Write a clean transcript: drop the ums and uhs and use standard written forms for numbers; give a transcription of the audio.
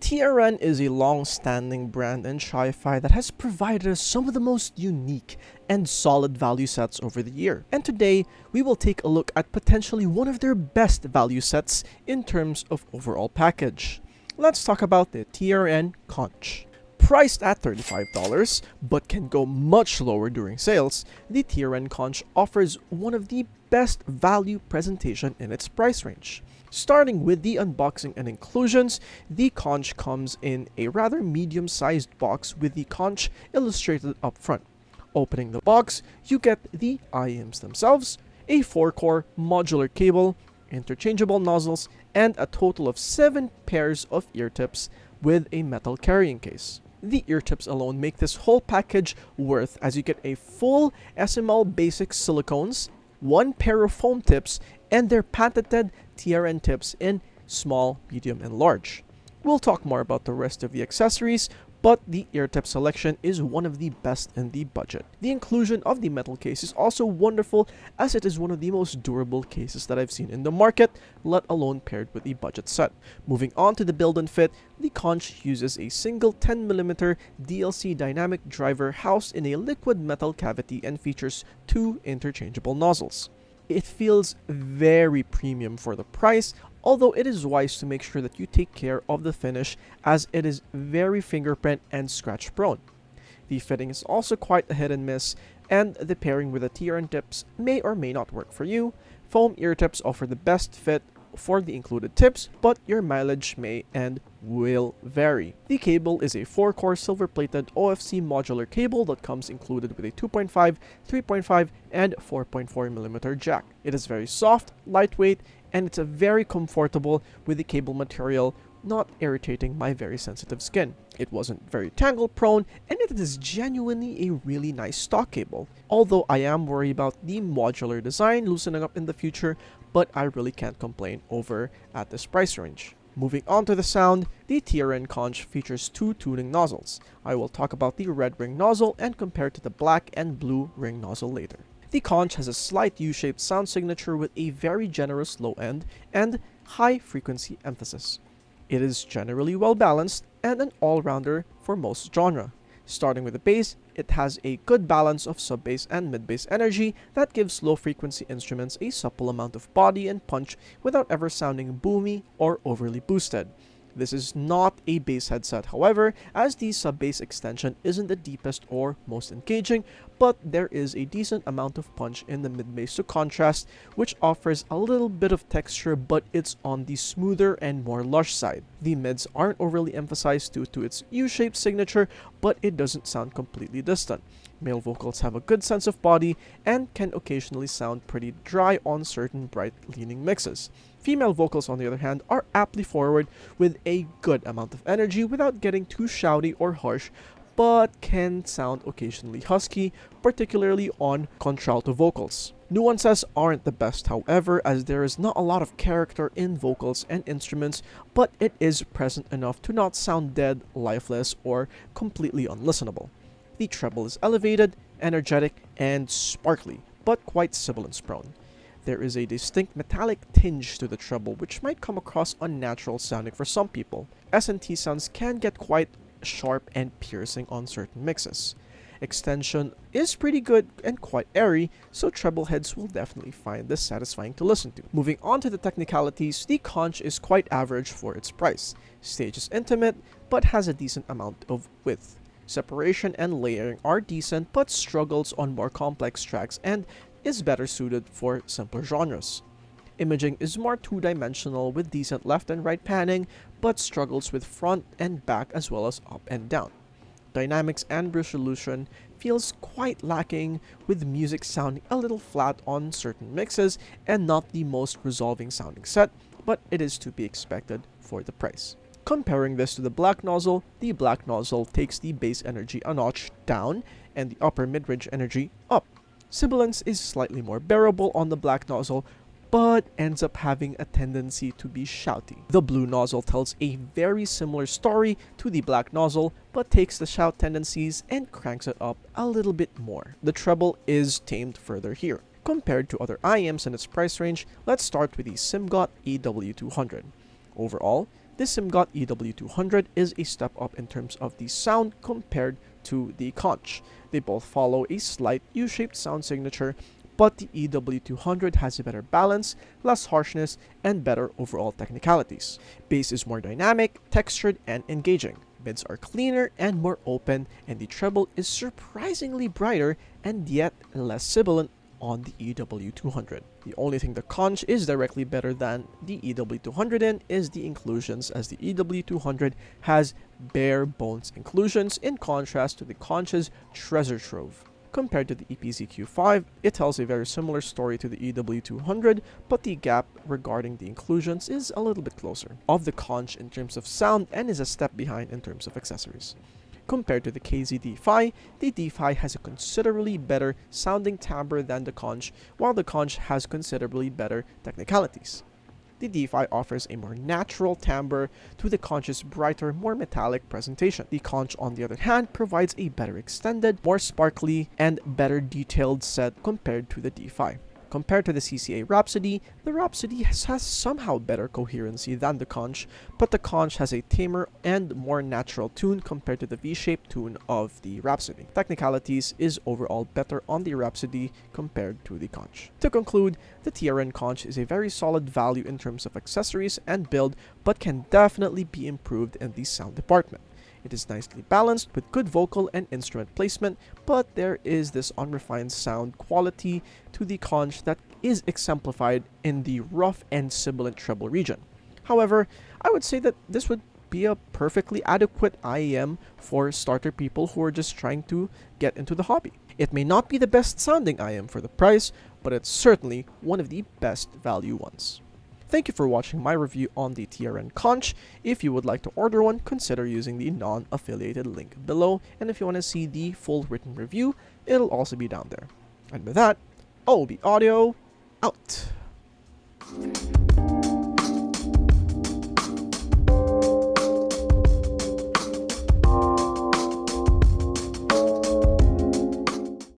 TRN is a long-standing brand in Chifi that has provided us some of the most unique and solid value sets over the year. And today, we will take a look at potentially one of their best value sets in terms of overall package. Let's talk about the TRN Conch. Priced at $35, but can go much lower during sales, the TRN Conch offers one of the best value presentation in its price range. Starting with the unboxing and inclusions, the Conch comes in a rather medium-sized box with the Conch illustrated up front. Opening the box, you get the IMs themselves, a 4-core modular cable, interchangeable nozzles, and a total of 7 pairs of ear tips with a metal carrying case. The ear tips alone make this whole package worth, as you get a full SML basic silicones, 1 pair of foam tips, and their patented TRN tips in small, medium, and large. We'll talk more about the rest of the accessories, but the ear tip selection is one of the best in the budget. The inclusion of the metal case is also wonderful, as it is one of the most durable cases that I've seen in the market, let alone paired with the budget set. Moving on to the build and fit, the Conch uses a single 10mm DLC dynamic driver housed in a liquid metal cavity and features 2 interchangeable nozzles. It feels very premium for the price, although it is wise to make sure that you take care of the finish, as it is very fingerprint and scratch prone. The fitting is also quite a hit and miss, and the pairing with the TRN tips may or may not work for you. Foam ear tips offer the best fit for the included tips, but your mileage may and will vary. The cable is a 4-core silver-plated OFC modular cable that comes included with a 2.5, 3.5, and 4.4mm jack. It is very soft, lightweight, and it's a very comfortable with the cable material, not irritating my very sensitive skin. It wasn't very tangle prone, and it is genuinely a really nice stock cable. Although I am worried about the modular design loosening up in the future, but I really can't complain over at this price range. Moving on to the sound, the TRN Conch features 2 tuning nozzles. I will talk about the red ring nozzle and compare to the black and blue ring nozzle later. The Conch has a slight U-shaped sound signature with a very generous low end and high frequency emphasis. It is generally well balanced and an all-rounder for most genre. Starting with the bass, it has a good balance of sub-bass and mid-bass energy that gives low-frequency instruments a supple amount of body and punch without ever sounding boomy or overly boosted. This is not a bass headset, however, as the sub-bass extension isn't the deepest or most engaging, but there is a decent amount of punch in the mid-bass to contrast, which offers a little bit of texture, but it's on the smoother and more lush side. The mids aren't overly emphasized due to its U-shaped signature, but it doesn't sound completely distant. Male vocals have a good sense of body and can occasionally sound pretty dry on certain bright-leaning mixes. Female vocals, on the other hand, are aptly forward with a good amount of energy without getting too shouty or harsh, but can sound occasionally husky, particularly on contralto vocals. Nuances aren't the best, however, as there is not a lot of character in vocals and instruments, but it is present enough to not sound dead, lifeless, or completely unlistenable. The treble is elevated, energetic, and sparkly, but quite sibilance prone. There is a distinct metallic tinge to the treble, which might come across unnatural sounding for some people. S&T sounds can get quite sharp and piercing on certain mixes. Extension is pretty good and quite airy, so treble heads will definitely find this satisfying to listen to. Moving on to the technicalities, the Conch is quite average for its price. Stage is intimate, but has a decent amount of width. Separation and layering are decent, but struggles on more complex tracks and is better suited for simpler genres. Imaging is more two-dimensional with decent left and right panning, but struggles with front and back as well as up and down. Dynamics and resolution feels quite lacking, with music sounding a little flat on certain mixes and not the most resolving sounding set, but it is to be expected for the price. Comparing this to the black nozzle, the black nozzle takes the bass energy a notch down and the upper mid-range energy up. Sibilance is slightly more bearable on the black nozzle, but ends up having a tendency to be shouty. The blue nozzle tells a very similar story to the black nozzle, but takes the shout tendencies and cranks it up a little bit more. The treble is tamed further here. Compared to other IMs in its price range, let's start with the Simgot EW200. Overall, The Simgot EW200 is a step up in terms of the sound compared to the Conch. They both follow a slight U-shaped sound signature, but the EW200 has a better balance, less harshness, and better overall technicalities. Bass is more dynamic, textured, and engaging. Mids are cleaner and more open, and the treble is surprisingly brighter and yet less sibilant on the EW200. The only thing the Conch is directly better than the EW200 in is the inclusions, as the EW200 has bare bones inclusions in contrast to the Conch's treasure trove. Compared to the EPZ Q5, it tells a very similar story to the EW200, but the gap regarding the inclusions is a little bit closer of the Conch in terms of sound and is a step behind in terms of accessories. Compared to the KZ D5, the D5 has a considerably better sounding timbre than the Conch, while the Conch has considerably better technicalities. The D5 offers a more natural timbre to the Conch's brighter, more metallic presentation. The Conch, on the other hand, provides a better extended, more sparkly, and better detailed set compared to the D5. Compared to the CCA Rhapsody, the Rhapsody has somehow better coherency than the Conch, but the Conch has a tamer and more natural tune compared to the V-shaped tune of the Rhapsody. Technicalities is overall better on the Rhapsody compared to the Conch. To conclude, the TRN Conch is a very solid value in terms of accessories and build, but can definitely be improved in the sound department. It is nicely balanced with good vocal and instrument placement, but there is this unrefined sound quality to the Conch that is exemplified in the rough and sibilant treble region. However, I would say that this would be a perfectly adequate IEM for starter people who are just trying to get into the hobby. It may not be the best sounding IEM for the price, but it's certainly one of the best value ones. Thank you for watching my review on the TRN Conch. If you would like to order one, consider using the non-affiliated link below, and if you want to see the full written review, it'll also be down there. And with that, OB Audio, out!